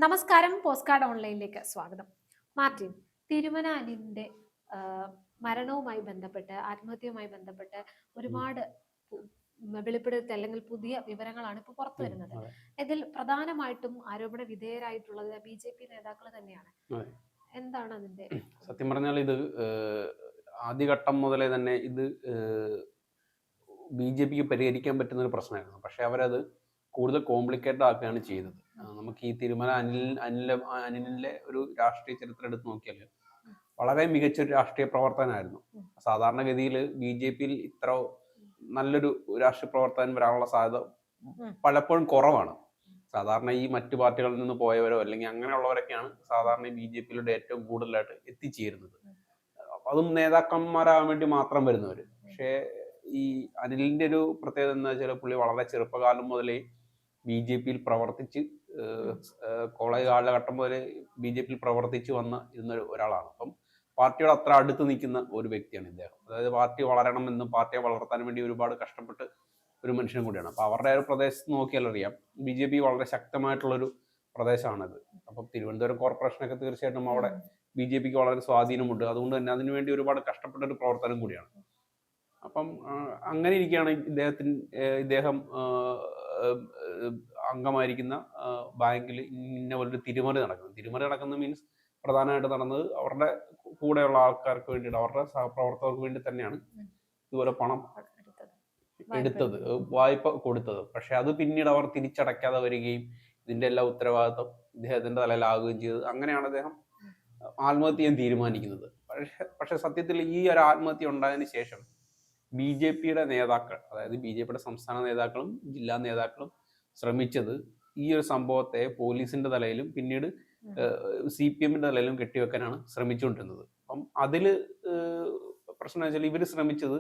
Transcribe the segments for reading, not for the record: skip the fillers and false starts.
നമസ്കാരം. Post card ഓൺലൈനിലേക്ക് സ്വാഗതം. Martin, Thirumala അനിലിന്റെ മരണവുമായി ബന്ധപ്പെട്ട്, ആത്മഹത്യയുമായി ബന്ധപ്പെട്ട് ഒരുപാട് വെളിപ്പെടുത്തൽ അല്ലെങ്കിൽ പുതിയ വിവരങ്ങളാണ് ഇപ്പോൾ പുറത്തു വരുന്നത്. ഇതിൽ പ്രധാനമായിട്ടും ആരോപണ വിധേയരായിട്ടുള്ളത് BJP നേതാക്കൾ തന്നെയാണ്. എന്താണ് അതിന്റെ? സത്യം പറഞ്ഞാൽ ഇത് ആദ്യഘട്ടം മുതലേ തന്നെ ഇത് BJPക്ക് പരിഹരിക്കാൻ പറ്റുന്ന ഒരു പ്രശ്നമായിരുന്നു. പക്ഷെ അവരത് കൂടുതൽ കോംപ്ലിക്കേറ്റഡ് ആക്കുകയാണ് ചെയ്തത്. നമുക്ക് ഈ തിരുമല അനിലിന്റെ ഒരു രാഷ്ട്രീയ ചരിത്രം എടുത്ത് നോക്കിയാൽ വളരെ മികച്ചൊരു രാഷ്ട്രീയ പ്രവർത്തനമായിരുന്നു. സാധാരണഗതിയിൽ BJPയിൽ ഇത്ര നല്ലൊരു രാഷ്ട്രീയ പ്രവർത്തനം വരാനുള്ള സാധ്യത പലപ്പോഴും കുറവാണ്. സാധാരണ ഈ മറ്റു പാർട്ടികളിൽ നിന്ന് പോയവരോ അല്ലെങ്കിൽ അങ്ങനെയുള്ളവരൊക്കെയാണ് സാധാരണ BJPയിലൂടെ ഏറ്റവും കൂടുതലായിട്ട് എത്തിച്ചേരുന്നത്. അതും നേതാക്കന്മാരാകാൻ വേണ്ടി മാത്രം വരുന്നവർ. പക്ഷേ ഈ അനിലിന്റെ ഒരു പ്രത്യേകത എന്താ വെച്ചാൽ പുള്ളി വളരെ ചെറുപ്പകാലം മുതലേ BJPയിൽ പ്രവർത്തിച്ച് കോളേജ് കാലഘട്ടം മുതലേ BJPയിൽ പ്രവർത്തിച്ച് ഇരുന്ന ഒരാളാണ്. അപ്പം പാർട്ടിയോട് അത്ര അടുത്ത് നിൽക്കുന്ന ഒരു വ്യക്തിയാണ് ഇദ്ദേഹം. അതായത് പാർട്ടി വളരണമെന്നും പാർട്ടിയെ വളർത്താൻ വേണ്ടി ഒരുപാട് കഷ്ടപ്പെട്ട് ഒരു മനുഷ്യനും കൂടിയാണ്. അപ്പൊ അവരുടെ ഒരു പ്രദേശത്ത് നോക്കിയാൽ അറിയാം BJP വളരെ ശക്തമായിട്ടുള്ളൊരു പ്രദേശമാണിത്. അപ്പം തിരുവനന്തപുരം കോർപ്പറേഷനൊക്കെ തീർച്ചയായിട്ടും അവിടെ BJPക്ക് വളരെ സ്വാധീനമുണ്ട്. അതുകൊണ്ട് തന്നെ അതിനുവേണ്ടി ഒരുപാട് കഷ്ടപ്പെട്ട ഒരു പ്രവർത്തനം കൂടിയാണ്. അപ്പം അങ്ങനെ ഇരിക്കുകയാണ് ഇദ്ദേഹം അംഗമായിരിക്കുന്ന ബാങ്കിൽ ഇന്ന പോലൊരു തിരിമറി നടക്കുന്നത് മീൻസ് പ്രധാനമായിട്ട് നടന്നത് അവരുടെ കൂടെയുള്ള ആൾക്കാർക്ക് വേണ്ടിയിട്ട്, അവരുടെ സഹപ്രവർത്തകർക്ക് വേണ്ടി തന്നെയാണ് ഇതുപോലെ പണം എടുത്തത്, വായ്പ കൊടുത്തത്. പക്ഷെ അത് പിന്നീട് അവർ തിരിച്ചടയ്ക്കാതെ വരികയും ഇതിന്റെ എല്ലാ ഉത്തരവാദിത്വം ഇദ്ദേഹത്തിന്റെ തലയിലാകുകയും ചെയ്തത്. അങ്ങനെയാണ് അദ്ദേഹം ആത്മഹത്യ ചെയ്യാൻ തീരുമാനിക്കുന്നത്. പക്ഷെ സത്യത്തിൽ ഈ ഒരു ആത്മഹത്യ ഉണ്ടായതിനു ശേഷം BJPയുടെ നേതാക്കൾ, അതായത് BJPയുടെ സംസ്ഥാന നേതാക്കളും ജില്ലാ നേതാക്കളും ശ്രമിച്ചത് ഈ ഒരു സംഭവത്തെ പോലീസിന്റെ തലയിലും പിന്നീട് CPMന്റെ തലയിലും കെട്ടിവെക്കാനാണ് ശ്രമിച്ചുകൊണ്ടിരുന്നത്. അപ്പം അതില് പ്രശ്നം വെച്ചാൽ ഇവർ ശ്രമിച്ചത്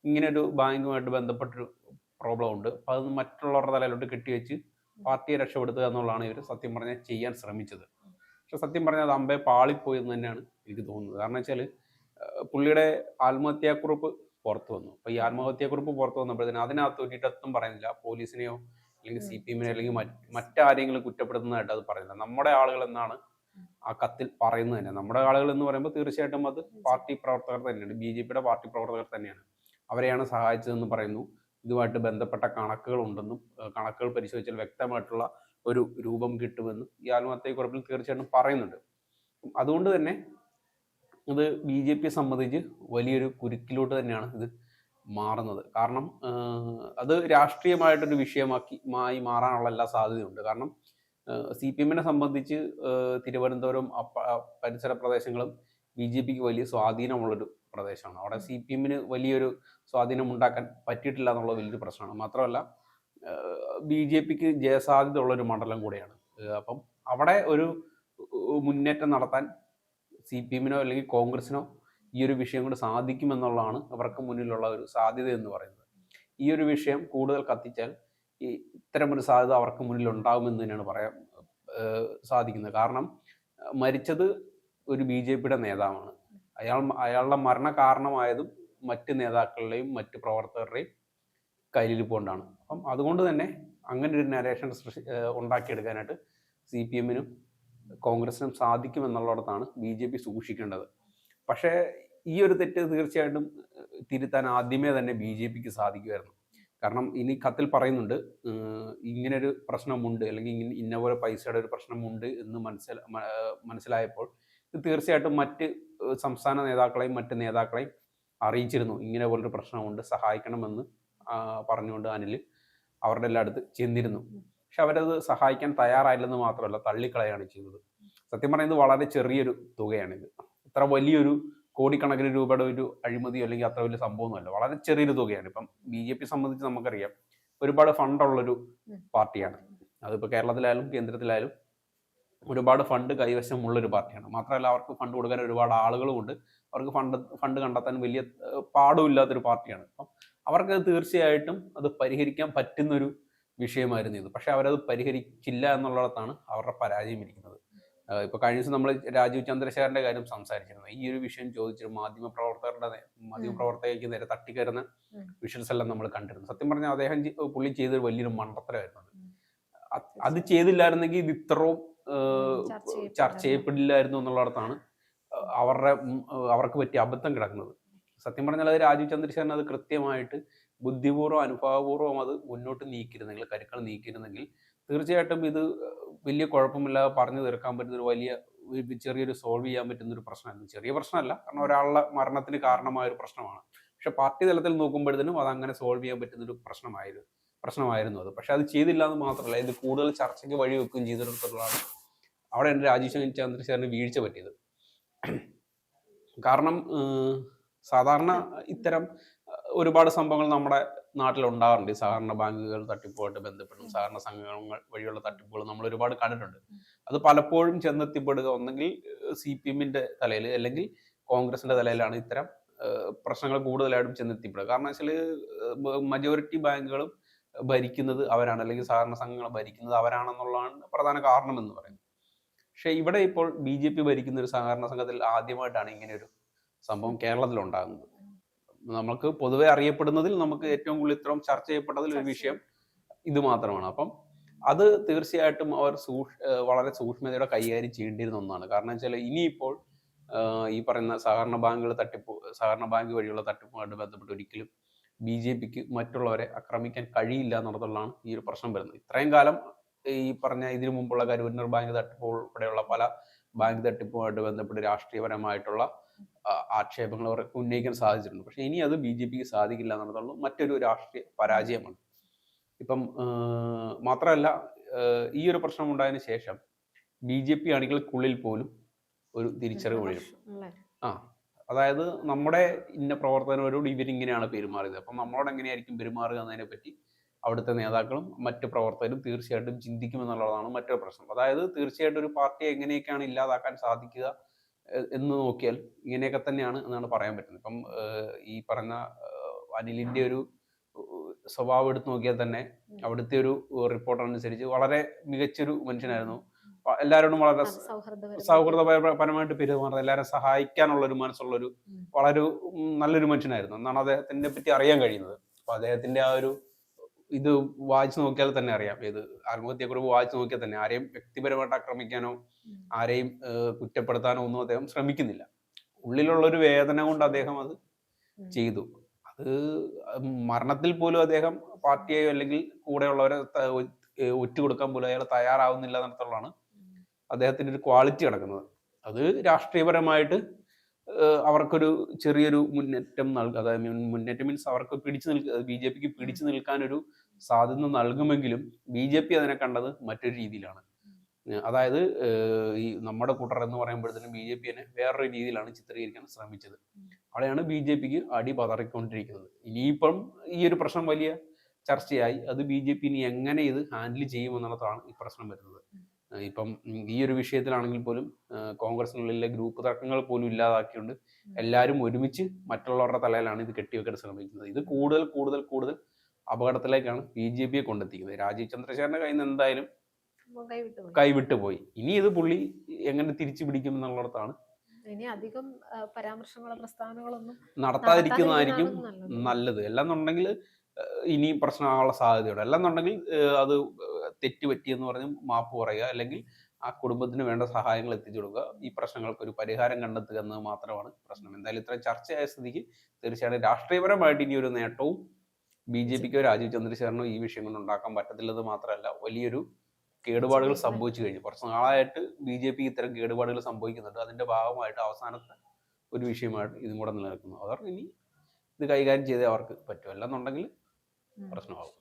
ഇങ്ങനെ ഒരു ബാങ്കുമായിട്ട് ബന്ധപ്പെട്ടൊരു പ്രോബ്ലം ഉണ്ട്, അപ്പൊ അത് മറ്റുള്ളവരുടെ തലയിലോട്ട് കെട്ടിവെച്ച് പാർട്ടിയെ രക്ഷപ്പെടുത്തുക എന്നുള്ളതാണ് ഇവർ സത്യം പറഞ്ഞാൽ ചെയ്യാൻ ശ്രമിച്ചത്. പക്ഷെ സത്യം പറഞ്ഞാൽ അത് അമ്പേ പാളിപ്പോയി എന്ന് തന്നെയാണ് എനിക്ക് തോന്നുന്നത്. കാരണം വെച്ചാൽ പുള്ളിയുടെ ആത്മഹത്യാക്കുറിപ്പ് പുറത്തു വന്നു. അപ്പൊ ഈ ആത്മഹത്യാക്കുറിപ്പ് പുറത്തു വന്നപ്പോഴത്തേന് അതിനകത്ത് ഒരിടത്തും പറയുന്നില്ല പോലീസിനെയോ അല്ലെങ്കിൽ CPMനെയോ അല്ലെങ്കിൽ മറ്റാരെങ്കിലും കുറ്റപ്പെടുത്തുന്നതായിട്ട് അത് പറയുന്നില്ല. നമ്മുടെ ആളുകൾ എന്നാണ് ആ കത്തിൽ പറയുന്നത് തന്നെ. നമ്മുടെ ആളുകൾ എന്ന് പറയുമ്പോൾ തീർച്ചയായിട്ടും അത് പാർട്ടി പ്രവർത്തകർ തന്നെയാണ്, BJPയുടെ പാർട്ടി പ്രവർത്തകർ തന്നെയാണ്. അവരെയാണ് സഹായിച്ചതെന്ന് പറയുന്നു. ഇതുമായിട്ട് ബന്ധപ്പെട്ട കണക്കുകൾ ഉണ്ടെന്നും കണക്കുകൾ പരിശോധിച്ചാൽ വ്യക്തമായിട്ടുള്ള ഒരു രൂപം കിട്ടുമെന്നും ഈ ആത്മഹത്യക്കുറിപ്പിൽ തീർച്ചയായിട്ടും പറയുന്നുണ്ട്. അതുകൊണ്ട് തന്നെ ഇത് BJPയെ സംബന്ധിച്ച് വലിയൊരു കുരുക്കിലോട്ട് തന്നെയാണ് ഇത് മാറുന്നത്. കാരണം അത് രാഷ്ട്രീയമായിട്ടൊരു വിഷയമായി മാറാനുള്ള എല്ലാ സാധ്യതയുണ്ട്. കാരണം CPMനെ സംബന്ധിച്ച് തിരുവനന്തപുരം പരിസര പ്രദേശങ്ങളും BJPക്ക് വലിയ സ്വാധീനമുള്ളൊരു പ്രദേശമാണ്. അവിടെ CPMന് വലിയൊരു സ്വാധീനം ഉണ്ടാക്കാൻ പറ്റിയിട്ടില്ല എന്നുള്ളത് വലിയൊരു പ്രശ്നമാണ്. മാത്രമല്ല BJPക്ക് ജയസാധ്യത ഉള്ളൊരു മണ്ഡലം കൂടെയാണ്. അപ്പം അവിടെ ഒരു മുന്നേറ്റം നടത്താൻ CPMനോ അല്ലെങ്കിൽ കോൺഗ്രസിനോ ഈ ഒരു വിഷയം കൊണ്ട് സാധിക്കുമെന്നുള്ളതാണ് അവർക്ക് മുന്നിലുള്ള ഒരു സാധ്യത എന്ന് പറയുന്നത്. ഈ ഒരു വിഷയം കൂടുതൽ കത്തിച്ചാൽ ഇത്തരമൊരു സാധ്യത അവർക്ക് മുന്നിൽ ഉണ്ടാകുമെന്ന് തന്നെയാണ് പറയാൻ സാധിക്കുന്നത്. കാരണം മരിച്ചത് ഒരു BJPയുടെ നേതാവാണ്. അയാളുടെ മരണ കാരണമായതും മറ്റ് നേതാക്കളുടെയും മറ്റ് പ്രവർത്തകരുടെയും കയ്യിലിരിപ്പുകൊണ്ടാണ്. അപ്പം അതുകൊണ്ട് തന്നെ അങ്ങനെ ഒരു നരേഷൻ ഉണ്ടാക്കിയെടുക്കാനായിട്ട് CPMനും കോൺഗ്രസിനും സാധിക്കുമെന്നുള്ളിടത്താണ് BJP സൂക്ഷിക്കേണ്ടത്. പക്ഷേ ഈ ഒരു തെറ്റ് തീർച്ചയായിട്ടും തിരുത്താൻ ആദ്യമേ തന്നെ BJPക്ക് സാധിക്കുമായിരുന്നു. കാരണം ഇനി കത്തിൽ പറയുന്നുണ്ട് ഇങ്ങനൊരു പ്രശ്നമുണ്ട് അല്ലെങ്കിൽ ഇന്ന പോലെ പൈസയുടെ ഒരു പ്രശ്നമുണ്ട് എന്ന് മനസ്സിലായപ്പോൾ ഇത് തീർച്ചയായിട്ടും മറ്റ് സംസ്ഥാന നേതാക്കളെയും മറ്റ് നേതാക്കളെയും അറിയിച്ചിരുന്നു. ഇങ്ങനെ പോലൊരു പ്രശ്നമുണ്ട്, സഹായിക്കണമെന്ന് പറഞ്ഞുകൊണ്ട് അനിൽ അവരുടെ എല്ലായിടത്ത് ചെന്നിരുന്നു. പക്ഷെ അവരത് സഹായിക്കാൻ തയ്യാറായില്ലെന്ന് മാത്രമല്ല തള്ളിക്കളയാണ് ചെയ്തത്. സത്യം പറയുന്നത് വളരെ ചെറിയൊരു തുകയാണിത്. ഇത്ര വലിയൊരു കോടിക്കണക്കിന് രൂപയുടെ ഒരു അഴിമതി അല്ലെങ്കിൽ അത്ര വലിയ സംഭവമൊന്നുമല്ല, വളരെ ചെറിയൊരു തുകയാണ്. ഇപ്പം BJP സംബന്ധിച്ച് നമുക്കറിയാം ഒരുപാട് ഫണ്ടുള്ളൊരു പാർട്ടിയാണ്. അതിപ്പോൾ കേരളത്തിലായാലും കേന്ദ്രത്തിലായാലും ഒരുപാട് ഫണ്ട് കൈവശമുള്ളൊരു പാർട്ടിയാണ്. മാത്രമല്ല അവർക്ക് ഫണ്ട് കൊടുക്കാൻ ഒരുപാട് ആളുകളും ഉണ്ട്. അവർക്ക് ഫണ്ട് കണ്ടെത്താൻ വലിയ പാടുമില്ലാത്തൊരു പാർട്ടിയാണ്. അപ്പം അവർക്ക് തീർച്ചയായിട്ടും അത് പരിഹരിക്കാൻ പറ്റുന്നൊരു വിഷയമായിരുന്നു ഇത്. പക്ഷെ അവരത് പരിഹരിച്ചില്ല എന്നുള്ളിടത്താണ് അവരുടെ പരാജയം ഇരിക്കുന്നത്. ഇപ്പൊ കഴിഞ്ഞ ദിവസം നമ്മൾ രാജീവ് ചന്ദ്രശേഖരന്റെ കാര്യം സംസാരിച്ചിരുന്നു. ഈ ഒരു വിഷയം ചോദിച്ചിട്ട് മാധ്യമപ്രവർത്തകയ്ക്ക് നേരെ തട്ടിക്കയറുന്ന വിഷ്വൽസ് എല്ലാം നമ്മൾ കണ്ടിരുന്നു. സത്യം പറഞ്ഞാൽ പുള്ളി ചെയ്തൊരു വലിയൊരു മണ്ടത്തരമായിരുന്നു. അത് ചെയ്തില്ലായിരുന്നെങ്കിൽ ഇത് ഇത്രയും ചർച്ച ചെയ്യപ്പെടില്ലായിരുന്നു എന്നുള്ളിടത്താണ് അവർക്ക് പറ്റിയ അബദ്ധം കിടക്കുന്നത്. സത്യം പറഞ്ഞാൽ അത് രാജീവ് ചന്ദ്രശേഖരൻ അത് കൃത്യമായിട്ട് ബുദ്ധിപൂർവ്വം അനുഭാവപൂർവ്വം അത് മുന്നോട്ട് നീക്കിയിരുന്നെങ്കിൽ, കരുക്കൾ നീക്കിയിരുന്നെങ്കിൽ തീർച്ചയായിട്ടും ഇത് വലിയ കുഴപ്പമില്ലാതെ പറഞ്ഞു തീർക്കാൻ പറ്റുന്ന ഒരു വലിയ ചെറിയൊരു സോൾവ് ചെയ്യാൻ പറ്റുന്ന ഒരു പ്രശ്നമായിരുന്നു. ചെറിയ പ്രശ്നമല്ല, കാരണം ഒരാളുടെ മരണത്തിന് കാരണമായ ഒരു പ്രശ്നമാണ്. പക്ഷെ പാർട്ടി തലത്തിൽ നോക്കുമ്പോഴത്തേനും അത് അങ്ങനെ സോൾവ് ചെയ്യാൻ പറ്റുന്ന ഒരു പ്രശ്നമായിരുന്നു അത്. പക്ഷെ അത് ചെയ്തില്ല എന്ന് മാത്രമല്ല, ഇത് കൂടുതൽ ചർച്ചയ്ക്ക് വഴിവെക്കുകയും ചെയ്തിടത്തുള്ളതാണ് അവിടെയാണ് രാജീവ് ചന്ദ്രശേഖരന് വീഴ്ച പറ്റിയത്. കാരണം സാധാരണ ഇത്തരം ഒരുപാട് സംഭവങ്ങൾ നമ്മുടെ നാട്ടിലുണ്ടാകാറുണ്ട്. സഹകരണ ബാങ്കുകൾ തട്ടിപ്പുമായിട്ട് ബന്ധപ്പെട്ടും സഹകരണ സംഘങ്ങൾ വഴിയുള്ള തട്ടിപ്പുകൾ നമ്മൾ ഒരുപാട് കണ്ടിട്ടുണ്ട്. അത് പലപ്പോഴും ചെന്നെത്തിപ്പെടുക ഒന്നെങ്കിൽ CPM-ന്റെ തലയിൽ അല്ലെങ്കിൽ കോൺഗ്രസിന്റെ തലയിലാണ് ഇത്തരം പ്രശ്നങ്ങൾ കൂടുതലായിട്ടും ചെന്നെത്തിപ്പെടുക. കാരണം വെച്ചാൽ മജോറിറ്റി ബാങ്കുകളും ഭരിക്കുന്നത് അവരാണ്, അല്ലെങ്കിൽ സഹകരണ സംഘങ്ങൾ ഭരിക്കുന്നത് അവരാണെന്നുള്ളതാണ് പ്രധാന കാരണം എന്ന് പറയുന്നത്. പക്ഷെ ഇവിടെ ഇപ്പോൾ BJP ഭരിക്കുന്ന ഒരു സഹകരണ സംഘത്തിൽ ആദ്യമായിട്ടാണ് ഇങ്ങനെ ഒരു സംഭവം കേരളത്തിൽ ഉണ്ടാകുന്നത്. നമുക്ക് പൊതുവെ അറിയപ്പെടുന്നതിൽ നമുക്ക് ഏറ്റവും കൂടുതൽ ഇത്രയും ചർച്ച ചെയ്യപ്പെട്ടതിൽ ഒരു വിഷയം ഇത് മാത്രമാണ്. അപ്പം അത് തീർച്ചയായിട്ടും അവർ വളരെ സൂക്ഷ്മതയോടെ കൈകാര്യം ചെയ്യേണ്ടിയിരുന്ന ഒന്നാണ്. കാരണം വെച്ചാൽ ഇനിയിപ്പോൾ ഈ പറയുന്ന സഹകരണ ബാങ്ക് വഴിയുള്ള തട്ടിപ്പുമായിട്ട് ബന്ധപ്പെട്ട് ഒരിക്കലും BJPക്ക് മറ്റുള്ളവരെ ആക്രമിക്കാൻ കഴിയില്ല എന്നുള്ളതാണ് ഈ ഒരു പ്രശ്നം വരുന്നത്. ഇത്രയും കാലം ഈ പറഞ്ഞ ഇതിനു മുമ്പുള്ള കരുവന്നൂർ ബാങ്ക് തട്ടിപ്പ് ഉൾപ്പെടെയുള്ള പല ബാങ്ക് തട്ടിപ്പുമായിട്ട് ബന്ധപ്പെട്ട് രാഷ്ട്രീയപരമായിട്ടുള്ള ആക്ഷേപങ്ങൾ അവർക്ക് ഉന്നയിക്കാൻ സാധിച്ചിട്ടുണ്ട്. പക്ഷെ ഇനി അത് BJPക്ക് സാധിക്കില്ല എന്നുള്ളതുള്ള മറ്റൊരു രാഷ്ട്രീയ പരാജയമാണ്. ഇപ്പം മാത്രമല്ല, ഈ ഒരു പ്രശ്നം ഉണ്ടായതിനു ശേഷം BJP അണികൾക്കുള്ളിൽ പോലും ഒരു തിരിച്ചറിവ് വരും. അതായത് നമ്മുടെ ഇന്ന പ്രവർത്തകരോട് ഇവരിങ്ങനെയാണ് പെരുമാറിയത്, അപ്പം നമ്മളോട് എങ്ങനെയായിരിക്കും പെരുമാറുക എന്നതിനെ പറ്റി അവിടുത്തെ നേതാക്കളും മറ്റ് പ്രവർത്തകരും തീർച്ചയായിട്ടും ചിന്തിക്കുമെന്നുള്ളതാണ് മറ്റൊരു പ്രശ്നം. അതായത് തീർച്ചയായിട്ടും ഒരു പാർട്ടിയെ എങ്ങനെയൊക്കെയാണ് ഇല്ലാതാക്കാൻ സാധിക്കുക എന്ന് നോക്കിയാൽ ഇങ്ങനെയൊക്കെ തന്നെയാണ് എന്നാണ് പറയാൻ പറ്റുന്നത്. ഇപ്പം ഈ പറഞ്ഞ അനിലിന്റെ ഒരു സ്വഭാവം എടുത്ത് നോക്കിയാൽ തന്നെ അവിടുത്തെ ഒരു റിപ്പോർട്ട് അനുസരിച്ച് വളരെ മികച്ചൊരു മനുഷ്യനായിരുന്നു. എല്ലാവരോടും വളരെ സൗഹൃദപരമായിട്ട് പെരുമാറുന്നത്, എല്ലാവരും സഹായിക്കാനുള്ള ഒരു മനസ്സുള്ളൊരു വളരെ നല്ലൊരു മനുഷ്യനായിരുന്നു എന്നാണ് അദ്ദേഹത്തിനെ പറ്റി അറിയാൻ കഴിയുന്നത്. അപ്പൊ അദ്ദേഹത്തിന്റെ ആ ഒരു ഇത് വായിച്ചു നോക്കിയാൽ തന്നെ അറിയാം. ഏത് ആത്മഹത്യക്കുറിപ്പ് വായിച്ചു നോക്കിയാൽ തന്നെ ആരെയും വ്യക്തിപരമായിട്ട് ആക്രമിക്കാനോ ആരെയും കുറ്റപ്പെടുത്താനോ ഒന്നും അദ്ദേഹം ശ്രമിക്കുന്നില്ല. ഉള്ളിലുള്ള ഒരു വേദന കൊണ്ട് അദ്ദേഹം അത് ചെയ്തു. അത് മരണത്തിൽ പോലും അദ്ദേഹം പാർട്ടിയെയോ അല്ലെങ്കിൽ കൂടെയുള്ളവരെ ഒറ്റുകൊടുക്കാൻ പോലും അയാൾ തയ്യാറാവുന്നില്ല എന്നിടത്തുള്ളതാണ് അദ്ദേഹത്തിന്റെ ഒരു ക്വാളിറ്റി കിടക്കുന്നത്. അത് രാഷ്ട്രീയപരമായിട്ട് അവർക്കൊരു ചെറിയൊരു മുന്നേറ്റം അതായത് മുന്നേറ്റം മീൻസ് അവർക്ക് BJPക്ക് പിടിച്ചു നിൽക്കാൻ ഒരു സാധ്യത നൽകുമെങ്കിലും BJP അതിനെ കണ്ടത് മറ്റൊരു രീതിയിലാണ്. അതായത് ഈ നമ്മുടെ കൂട്ടർ എന്ന് പറയുമ്പോഴത്തേനും BJPനെ വേറൊരു രീതിയിലാണ് ചിത്രീകരിക്കാൻ ശ്രമിച്ചത്. അവിടെയാണ് BJPക്ക് അടി പതറിക്കൊണ്ടിരിക്കുന്നത്. ഇനിയിപ്പം ഈ ഒരു പ്രശ്നം വലിയ ചർച്ചയായി. അത് BJP ഇനി എങ്ങനെ ഇത് ഹാൻഡിൽ ചെയ്യുമെന്നുള്ളതാണ് ഈ പ്രശ്നം വരുന്നത്. ഇപ്പം ഈ ഒരു വിഷയത്തിലാണെങ്കിൽ പോലും കോൺഗ്രസിനുള്ളിലെ ഗ്രൂപ്പ് തർക്കങ്ങൾ പോലും ഇല്ലാതാക്കിക്കൊണ്ട് എല്ലാവരും ഒരുമിച്ച് മറ്റുള്ളവരുടെ തലയിലാണ് ഇത് കെട്ടിവെക്കാൻ ശ്രമിക്കുന്നത്. ഇത് കൂടുതൽ അപകടത്തിലേക്കാണ് BJPയെ കൊണ്ടെത്തിക്കുന്നത്. രാജീവ് ചന്ദ്രശേഖരന്റെ കയ്യിൽ നിന്ന് എന്തായാലും കൈവിട്ടു പോയി. ഇനി ഇത് പുള്ളി എങ്ങനെ തിരിച്ചു പിടിക്കും എന്നുള്ളിടത്താണ്. ഇനി അധികം പരാമർശങ്ങളോ പ്രസ്താവനകളൊന്നും നടത്താതിരിക്കുന്നതായിരിക്കും നല്ലത്. അല്ലെന്നുണ്ടെങ്കിൽ ഇനി പ്രശ്നമാകാനുള്ള സാധ്യതയുണ്ട്. അല്ലെന്നുണ്ടെങ്കിൽ അത് തെറ്റുപറ്റിയെന്ന് പറഞ്ഞ് മാപ്പ് പറയുക, അല്ലെങ്കിൽ ആ കുടുംബത്തിന് വേണ്ട സഹായങ്ങൾ എത്തിച്ചു കൊടുക്കുക, ഈ പ്രശ്നങ്ങൾക്ക് ഒരു പരിഹാരം കണ്ടെത്തുക എന്നത് മാത്രമാണ് പ്രശ്നം. എന്തായാലും ഇത്ര ചർച്ചയായ സ്ഥിതിക്ക് തീർച്ചയായിട്ടും രാഷ്ട്രീയപരമായിട്ട് ഇനി ഒരു നേട്ടവും BJPക്കോ രാജീവ് ചന്ദ്രശേഖരനോ ഈ വിഷയം കൊണ്ട് ഉണ്ടാക്കാൻ പറ്റത്തില്ലെന്ന് മാത്രമല്ല, വലിയൊരു കേടുപാടുകൾ സംഭവിച്ചു കഴിഞ്ഞു. കുറച്ച് നാളായിട്ട് BJP ഇത്തരം കേടുപാടുകൾ സംഭവിക്കുന്നുണ്ട്. അതിന്റെ ഭാഗമായിട്ട് അവസാനത്തെ ഒരു വിഷയമായിട്ട് ഇതും കൂടെ നിലനിൽക്കുന്നു. അവർ ഇനി ഇത് കൈകാര്യം ചെയ്തേ അവർക്ക് പറ്റും. അല്ലെന്നുണ്ടെങ്കിൽ പ്രശ്നമാകും.